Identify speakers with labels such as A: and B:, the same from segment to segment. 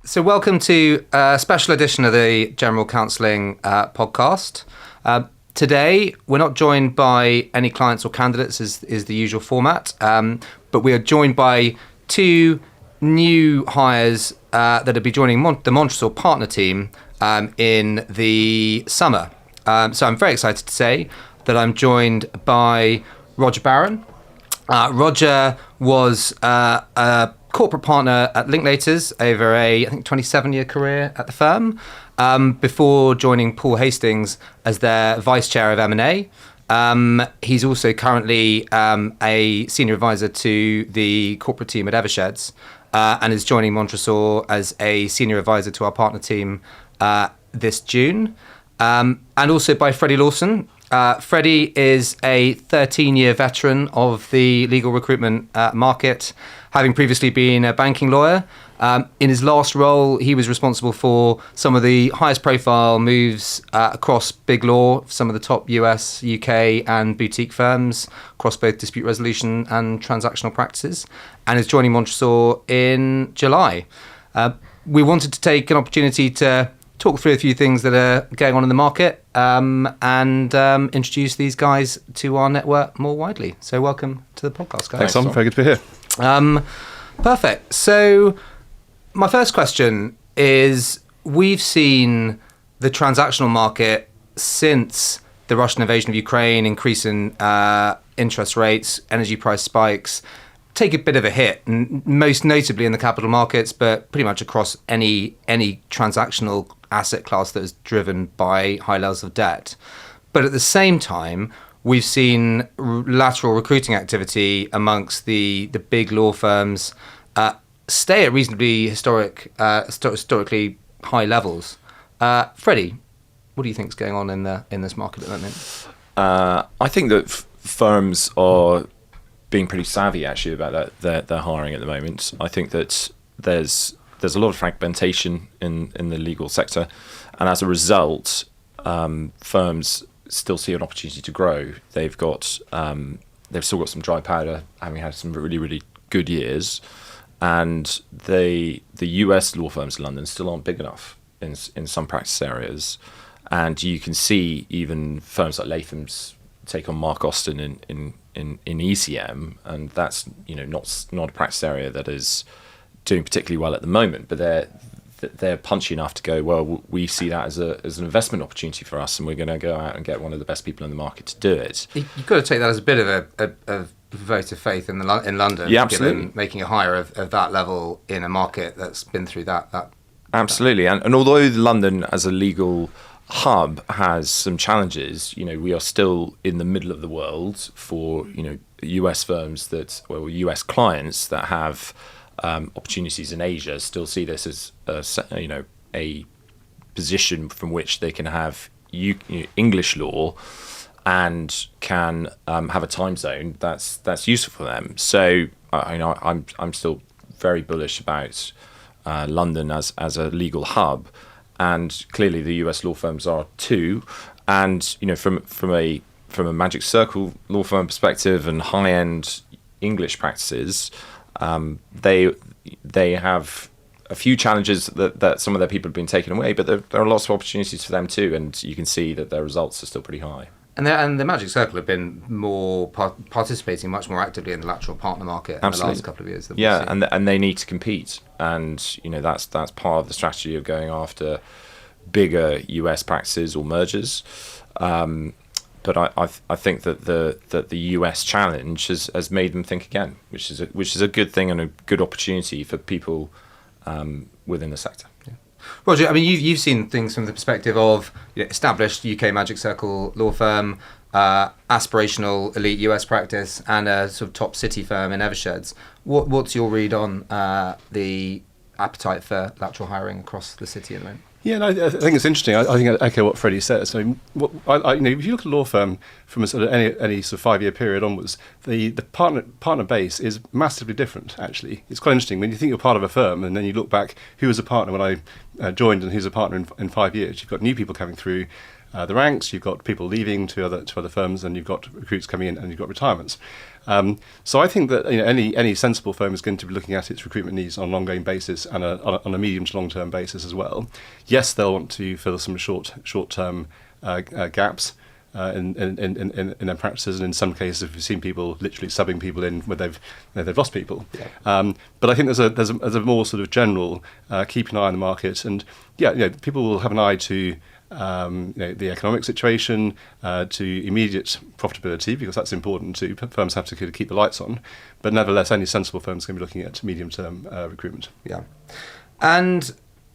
A: So welcome to a special edition of the General Counselling podcast. Today, we're not joined by any clients or candidates, as is the usual format, but we are joined by two new hires that will be joining the Montresor partner team in the summer. So I'm very excited to say that I'm joined by Roger Barron. Roger was a corporate partner at Linklaters over a, I think, 27-year career at the firm, before joining Paul Hastings as their vice chair of M&A. He's also currently a senior advisor to the corporate team at Eversheds, and is joining Montresor as a senior advisor to our partner team this June. And also by Freddie Lawson. Freddie is a 13-year veteran of the legal recruitment market, having previously been a banking lawyer. In his last role, he was responsible for some of the highest profile moves across big law, some of the top US, UK and boutique firms across both dispute resolution and transactional practices, and is joining Montresor in July. We wanted to take an opportunity to talk through a few things that are going on in the market, and introduce these guys to our network more widely. So welcome to the podcast, guys.
B: Thanks, Tom. Very good to be here.
A: Perfect. So my first question is, we've seen the transactional market since the Russian invasion of Ukraine, increase in interest rates, energy price spikes, take a bit of a hit, and most notably in the capital markets, but pretty much across any transactional asset class that is driven by high levels of debt. But at the same time, we've seen lateral recruiting activity amongst the big law firms stay at reasonably historically high levels. Freddie, what do you think is going on in this market at the moment?
B: I think that firms are being pretty savvy actually about their hiring at the moment. I think that there's a lot of fragmentation in the legal sector, and as a result, firms still see an opportunity to grow. They've still got some dry powder, having had some really good years, and the US law firms in London still aren't big enough in some practice areas, and you can see even firms like Latham's take on Mark Austin in ECM, and that's not a practice area that is doing particularly well at the moment, but they're punchy enough to go, well, we see that as an investment opportunity for us, and we're going to go out and get one of the best people in the market to do it.
A: You've got to take that as a bit of a vote of faith in London.
B: Yeah, absolutely.
A: Given making a hire of that level in a market that's been through that.
B: Absolutely, and although London as a legal hub has some challenges, we are still in the middle of the world for US firms US clients that have opportunities in Asia still see this as a position from which they can have English law and can have a time zone that's useful for them. So I'm still very bullish about London as a legal hub, and clearly the US law firms are too. And from a Magic Circle law firm perspective and high end English practices, they have a few challenges that some of their people have been taken away, but there are lots of opportunities for them too, and you can see that their results are still pretty high.
A: And the Magic Circle have been more participating much more actively in the lateral partner market in the last couple of years.
B: Yeah, and they need to compete, and that's part of the strategy of going after bigger US practices or mergers. But I think that the US challenge has made them think again, which is a good thing and a good opportunity for people within the sector.
A: Yeah. Roger, I mean, you've seen things from the perspective of established UK Magic Circle law firm, aspirational elite US practice, and a sort of top city firm in Eversheds. What's your read on the appetite for lateral hiring across the city at the moment?
C: Yeah, no, I think it's interesting. I think I echo what Freddie says. I mean, if you look at a law firm from a sort of any sort of 5-year period onwards, the partner base is massively different. Actually, it's quite interesting when you think you're part of a firm and then you look back who was a partner when I joined and who's a partner in 5 years. You've got new people coming through the ranks. You've got people leaving to other firms, and you've got recruits coming in, and you've got retirements. So I think that any sensible firm is going to be looking at its recruitment needs on an ongoing basis and on a medium to long term basis as well. Yes, they'll want to fill some short term gaps in their practices, and in some cases we've seen people literally subbing people in where they've lost people. Yeah. But I think there's a more sort of general keep an eye on the market, and people will have an eye to the economic situation, to immediate profitability, because that's important too. Firms have to keep the lights on, but nevertheless, any sensible firms can be looking at medium-term recruitment.
A: Yeah, and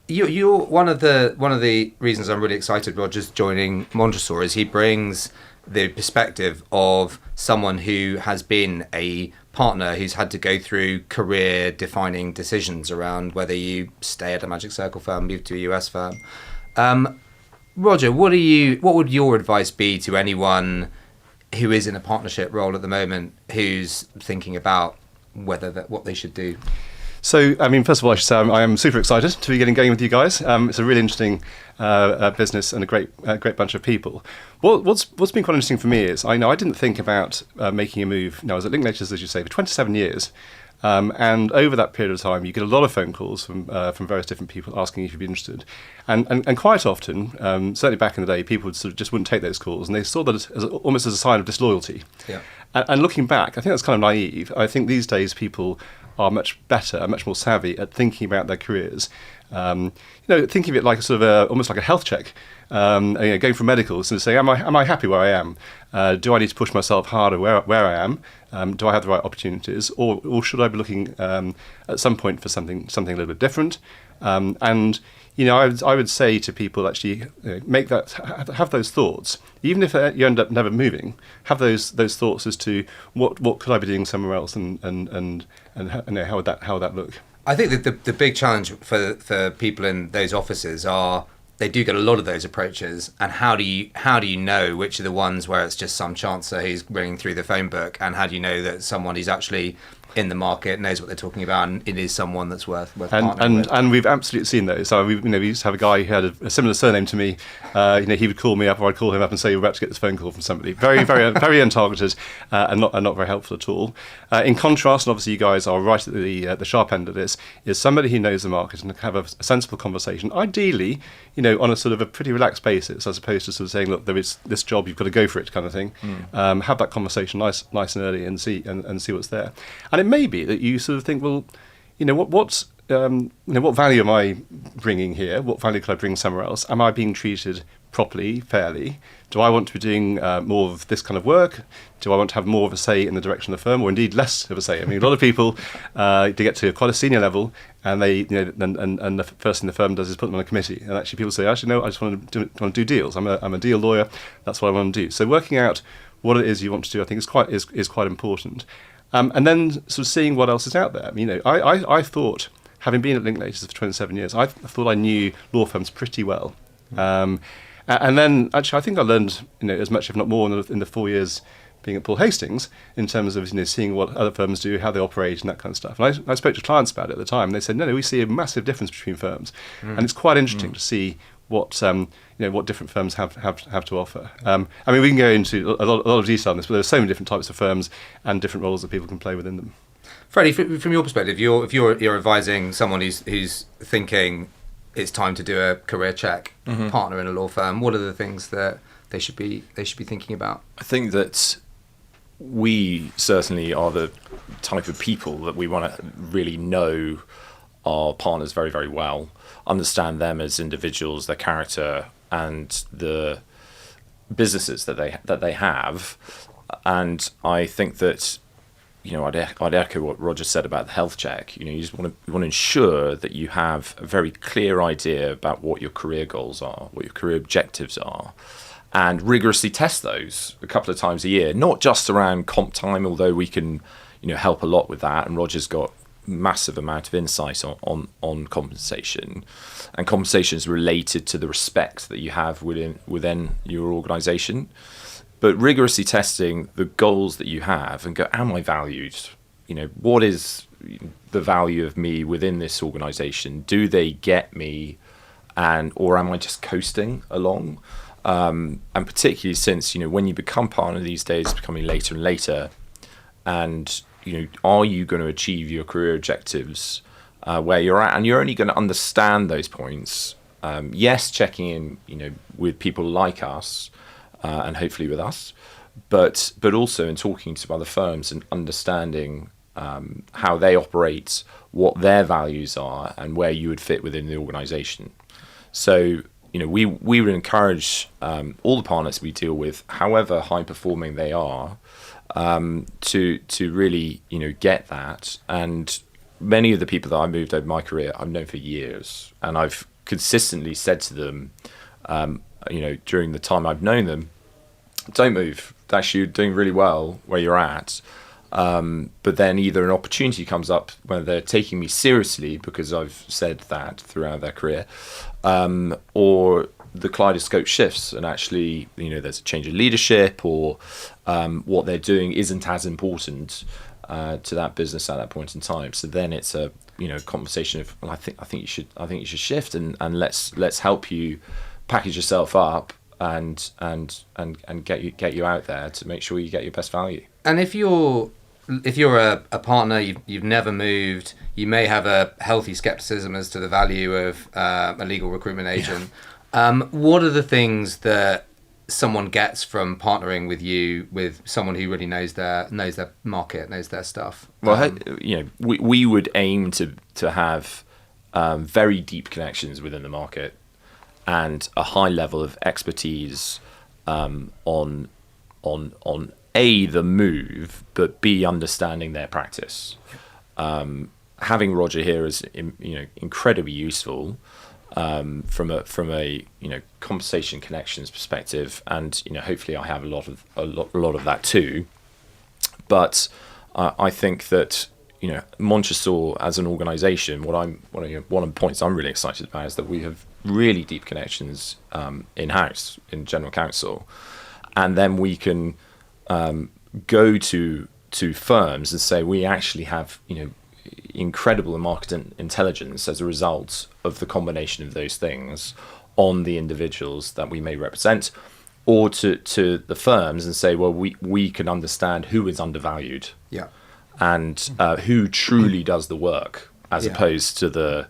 A: you're one of the reasons I'm really excited Roger's joining Montresor is he brings the perspective of someone who has been a partner who's had to go through career-defining decisions around whether you stay at a Magic Circle firm, move to a US firm. Roger, what would your advice be to anyone who is in a partnership role at the moment who's thinking about what they should do?
C: So, I mean, first of all, I should say I am super excited to be getting going with you guys. It's a really interesting business and a great bunch of people. What's been quite interesting for me is I didn't think about making a move. I was at Linklaters, as you say, for 27 years. And over that period of time, you get a lot of phone calls from various different people asking if you'd be interested. And quite often, certainly back in the day, people just wouldn't take those calls, and they saw that as almost as a sign of disloyalty. Yeah. And looking back, I think that's kind of naive. I think these days people are much better, much more savvy at thinking about their careers. Thinking of it like a sort of almost like a health check. Going for medicals and saying, am I happy where I am? Do I need to push myself harder where I am? Do I have the right opportunities, or should I be looking at some point for something a little bit different? I would say to people actually have those thoughts, even if you end up never moving. Have those thoughts as to what could I be doing somewhere else, and how would that look?
A: I think that the big challenge for people in those offices are they do get a lot of those approaches, and how do you know which are the ones where it's just some chancer who's ringing through the phone book, and how do you know that someone who's actually in the market knows what they're talking about and it is someone that's worth partnering with?
C: And we've absolutely seen those. So we used to have a guy who had a similar surname to me. He would call me up, or I'd call him up and say, "You're about to get this phone call from somebody." Very, very, very untargeted, and not very helpful at all. In contrast, and obviously you guys are right at the sharp end of this, is somebody who knows the market and can have a sensible conversation. Ideally, on a sort of a pretty relaxed basis, as opposed to sort of saying, "Look, there is this job, you've got to go for it," kind of thing. Have that conversation nice and early, and see what's there. And it may be that you sort of think, well, what value am I bringing here? What value could I bring somewhere else? Am I being treated properly, fairly? Do I want to be doing more of this kind of work? Do I want to have more of a say in the direction of the firm, or indeed less of a say? I mean, a lot of people they get to quite a senior level, and they, and the first thing the firm does is put them on a committee. And actually, people say, "Actually, no, I just want to do deals. I'm a deal lawyer. That's what I want to do." So, working out what it is you want to do, I think, is quite important. And then sort of seeing what else is out there. I thought, having been at Linklaters for 27 years, I thought I knew law firms pretty well. And then, actually, I think I learned as much, if not more, in the 4 years being at Paul Hastings, in terms of seeing what other firms do, how they operate, and that kind of stuff. And I spoke to clients about it at the time, and they said, no, we see a massive difference between firms. And it's quite interesting to see what different firms have to offer. We can go into a lot of detail on this, but there are so many different types of firms and different roles that people can play within them.
A: Freddie, from your perspective, if you're advising someone who's thinking it's time to do a career check, partner in a law firm, what are the things that they should be thinking about?
B: I think that we certainly are the type of people that we want to really know our partners very, very well, understand them as individuals, their character, and the businesses that they have. And I think that I'd echo what Roger said about the health check. You just want to ensure that you have a very clear idea about what your career goals are, what your career objectives are, and rigorously test those a couple of times a year. Not just around comp time, although we can help a lot with that. And Roger's got massive amount of insight on compensation, and compensation is related to the respect that you have within your organisation. But rigorously testing the goals that you have and go, am I valued? What is the value of me within this organisation? Do they get me, or am I just coasting along? And particularly since when you become partner these days, becoming later and later, and are you going to achieve your career objectives where you're at? And you're only going to understand those points. Yes, checking in, with people like us, and hopefully with us, but also in talking to other firms and understanding how they operate, what their values are, and where you would fit within the organisation. So, we would encourage all the partners we deal with, however high performing they are, to really get that. And many of the people that I moved over my career I've known for years, and I've consistently said to them, during the time I've known them, don't move. Actually, you're doing really well where you're at. But then either an opportunity comes up where they're taking me seriously because I've said that throughout their career, or the kaleidoscope shifts and actually, there's a change of leadership, or what they're doing isn't as important to that business at that point in time. So then it's a conversation of, well, I think you should shift, and let's help you package yourself up and get you out there to make sure you get your best value.
A: And if you're a partner, you've never moved, you may have a healthy skepticism as to the value of a legal recruitment agent. What are the things that someone gets from partnering with you, with someone who really knows their market, knows their stuff?
B: Well, we would aim to have very deep connections within the market and a high level of expertise on A, the move, but B, understanding their practice. Having Roger here is incredibly useful from a conversation connections perspective, and hopefully I have a lot of that too. But I think that Montresor as an organisation, one of the points I'm really excited about is that we have really deep connections in-house in General Counsel, and then we can go to firms and say we actually have incredible market intelligence as a result of the combination of those things on the individuals that we may represent, or to the firms and say, well, we can understand who is undervalued, and who truly does the work as opposed to the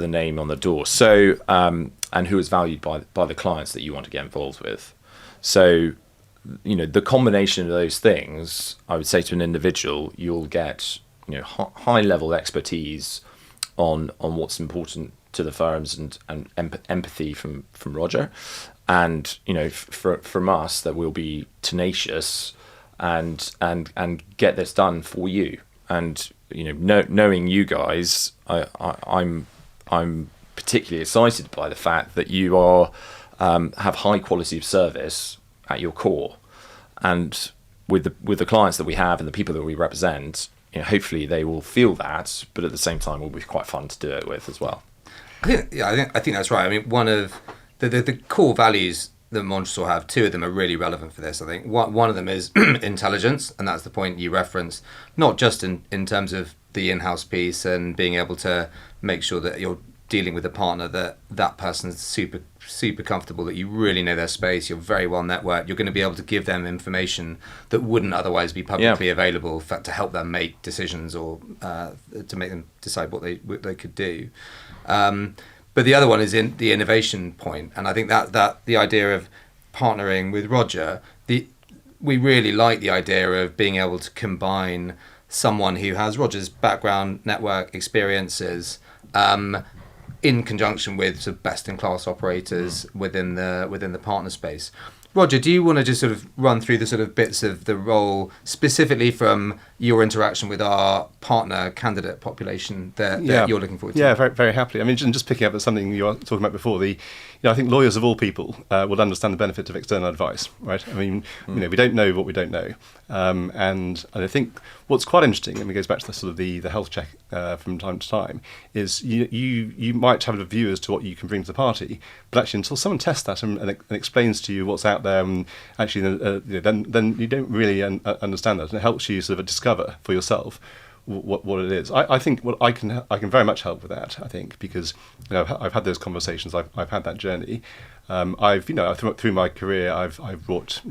B: name on the door. So and who is valued by the clients that you want to get involved with. So the combination of those things, I would say to an individual, you'll get high level expertise on what's important to the firms, and empathy from Roger, and from us, that we'll be tenacious and get this done for you. And knowing you guys, I'm particularly excited by the fact that you are have high quality of service at your core, and with the clients that we have and the people that we represent, hopefully they will feel that, but at the same time, it will be quite fun to do it with as well.
A: I think that's right. I mean, one of the core values that Montresor have, two of them are really relevant for this. I think one of them is intelligence, and that's the point you referenced, not just in terms of the in-house piece and being able to make sure that you're dealing with a partner that person's super comfortable, that you really know their space, you're very well networked, you're going to be able to give them information that wouldn't otherwise be publicly available to help them make decisions, or to make them decide what they could do. But the other one is in the innovation point, and I think that the idea of partnering with Roger, we really like the idea of being able to combine someone who has Roger's background, network, experiences, in conjunction with sort of best-in-class operators within the partner space. Roger, do you want to just sort of run through the sort of bits of the role specifically from your interaction with our partner candidate population that you're looking forward to?
C: Yeah, very, very happily. I mean, just picking up at something you were talking about before, I think lawyers of all people would understand the benefit of external advice, right? I mean, we don't know what we don't know. And I think what's quite interesting, and it goes back to the sort of the health check from time to time, is you might have a view as to what you can bring to the party, but actually until someone tests that and explains to you what's out there, actually then you don't really understand that, and it helps you sort of discover for yourself what it is. I think what I can very much help with that. I think because I've had those conversations. I've had that journey. Through my career, I've brought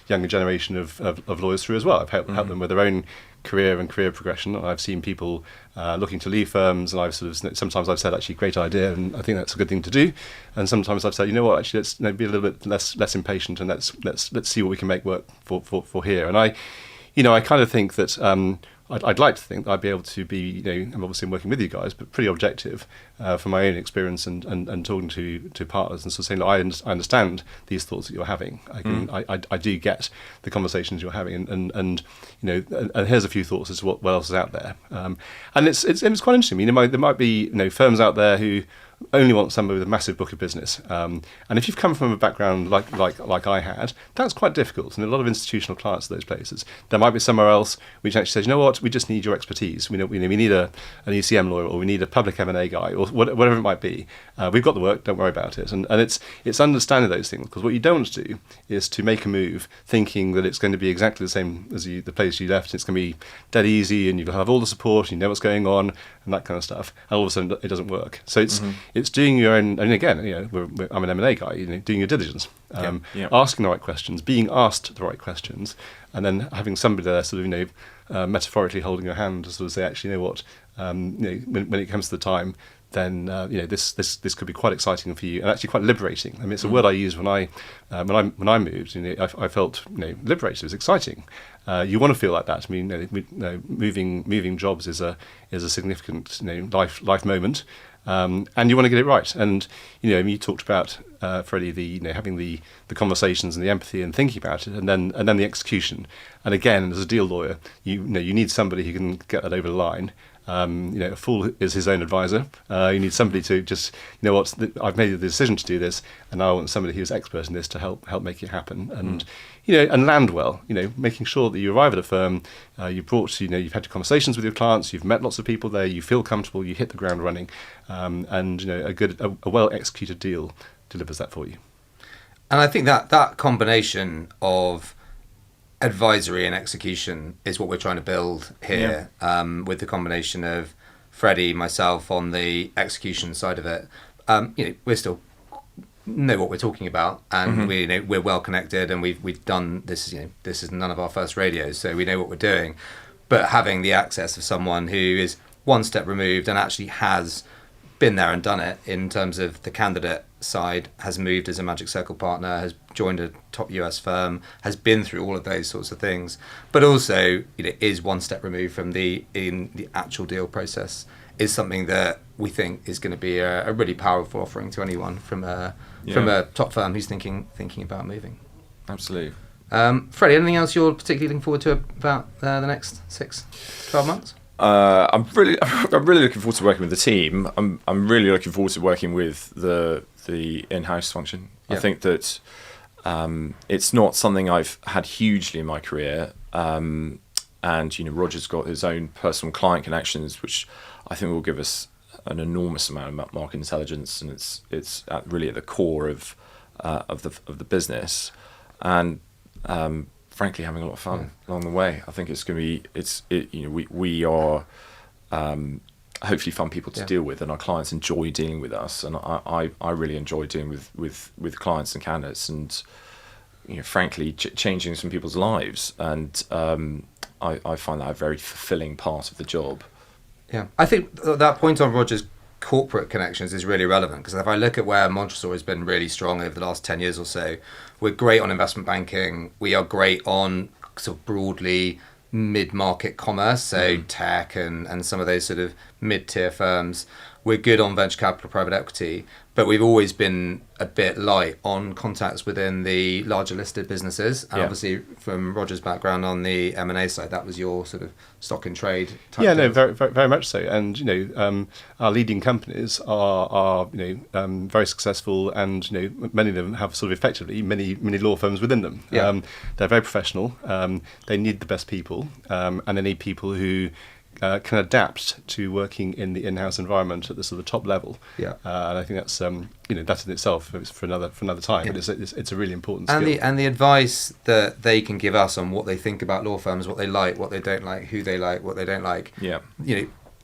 C: younger generation of lawyers through as well. I've helped them with their own career and career progression. I've seen people looking to leave firms, and sometimes I've said, actually, great idea, and I think that's a good thing to do. And sometimes I've said, you know what, actually, let's be a little bit less impatient, and let's see what we can make work for here. And I kind of think that I'd like to think that I'd be able to be, I'm obviously working with you guys, but pretty objective from my own experience and talking to partners and sort of saying, look, I understand these thoughts that you're having. I do get the conversations you're having, and here's a few thoughts as to what else is out there. And it's quite interesting. I mean, there might be firms out there who only want somebody with a massive book of business. And if you've come from a background like I had, that's quite difficult. And a lot of institutional clients at those places. There might be somewhere else which actually says, you know what, we just need your expertise. We need an ECM lawyer, or we need a public M&A guy, or whatever it might be. We've got the work, don't worry about it. And it's understanding those things, because what you don't want to do is to make a move thinking that it's going to be exactly the same as the place you left. It's going to be dead easy, and you'll have all the support, and you know what's going on, and that kind of stuff. And all of a sudden, it doesn't work. So it's doing your own, and again, I'm an M&A guy, doing your diligence, asking the right questions, being asked the right questions, and then having somebody there sort of, metaphorically holding your hand to sort of say, actually, when it comes to the time, then this could be quite exciting for you, and actually quite liberating. I mean, it's a word I used when I moved. I felt liberated. It was exciting. You want to feel like that. I mean, moving jobs is a significant life moment. And you want to get it right. And you talked about Freddie, having the conversations and the empathy and thinking about it, and then the execution. And again, as a deal lawyer, you need somebody who can get that over the line. A fool is his own advisor. You need somebody to just, I've made the decision to do this, and I want somebody who's expert in this to help make it happen. And and land well. Making sure that you arrive at a firm, you've had conversations with your clients, you've met lots of people there, you feel comfortable, you hit the ground running, and a well executed deal delivers that for you.
A: And I think that combination of advisory and execution is what we're trying to build here, with the combination of Freddie, myself on the execution side of it. We're still know what we're talking about, and we're well connected, and we've done this. This is none of our first radios, so we know what we're doing. But having the access of someone who is one step removed and actually has been there and done it in terms of the candidate side, has moved as a Magic Circle partner, has joined a top US firm, has been through all of those sorts of things, but also is one step removed from the actual deal process, is something that we think is going to be a really powerful offering to anyone from a top firm who's thinking about moving.
B: Absolutely.
A: Freddie, anything else you're particularly looking forward to about the next 6-12 months?
B: I'm really looking forward to working with the team. I'm really looking forward to working with the in-house function.
A: Yeah.
B: I think that it's not something I've had hugely in my career, and Roger's got his own personal client connections, which I think will give us an enormous amount of market intelligence, and it's really at the core of the business, and frankly having a lot of fun along the way. I think it's going to be we are hopefully fun people to deal with, and our clients enjoy dealing with us, and I really enjoy dealing with clients and candidates, and frankly changing some people's lives, and I find that a very fulfilling part of the job.
A: Yeah, I think that point on Roger's corporate connections is really relevant, because if I look at where Montresor has been really strong over the last 10 years or so, we're great on investment banking, we are great on sort of broadly mid-market commerce, so tech and some of those sort of mid-tier firms. We're good on venture capital, private equity, but we've always been a bit light on contacts within the larger listed businesses. And obviously, from Roger's background on the M&A side, that was your sort of stock in trade type deals.
C: Very, very, very much so. And our leading companies are very successful, and many of them have sort of effectively many law firms within them.
A: Yeah.
C: They're very professional. They need the best people, and they need people who can adapt to working in the in-house environment at the sort of top level.
A: Yeah.
C: And I think that's that in itself is for another time.
A: Yeah.
C: But it's a really important
A: And
C: skill.
A: the advice that they can give us on what they think about law firms, what they like, what they don't like, who they like, what they don't like.
B: Yeah.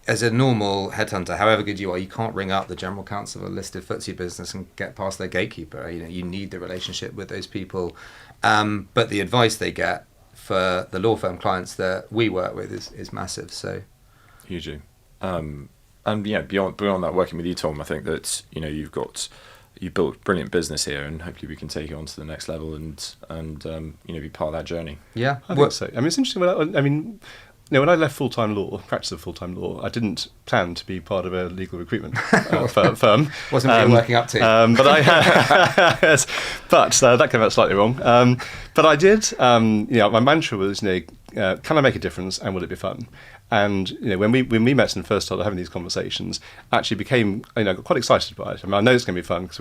A: As a normal headhunter, however good you are, you can't ring up the general counsel of a listed FTSE business and get past their gatekeeper. You need the relationship with those people. But the advice they get for the law firm clients that we work with is massive. So
B: hugely. And beyond that, working with you, Tom, I think that you built a brilliant business here, and hopefully we can take you on to the next level and be part of that journey.
A: Yeah,
C: I think so. I mean, it's interesting. When I left practice of full-time law, I didn't plan to be part of a legal recruitment firm.
A: Wasn't what you were working up to.
C: But yes, but that came out slightly wrong. But I did. My mantra was, can I make a difference, and will it be fun? And when we met and first started having these conversations, actually became quite excited by it. I know it's going to be fun because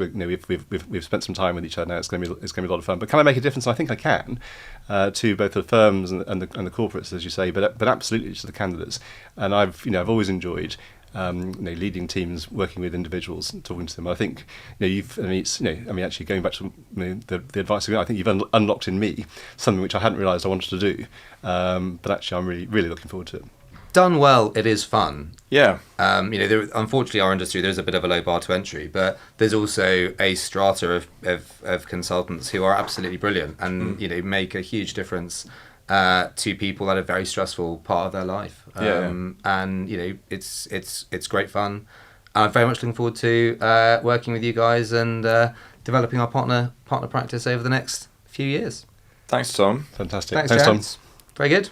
C: we've spent some time with each other now. It's going to be a lot of fun. But can I make a difference? I think I can to both the firms and the corporates, as you say, but absolutely to the candidates. And I've always enjoyed leading teams, working with individuals, talking to them. I think actually going back to the advice I think you've unlocked in me something which I hadn't realised I wanted to do. But actually, I'm really really looking forward to it.
A: Done well, it is fun.
B: Yeah.
A: Unfortunately, our industry, there's a bit of a low bar to entry, but there's also a strata of consultants who are absolutely brilliant and make a huge difference to people at a very stressful part of their life. And it's great fun. I'm very much looking forward to working with you guys and developing our partner practice over the next few years.
B: Thanks, Tom.
C: Fantastic.
A: Thanks,
C: Tom.
A: gents. Very good.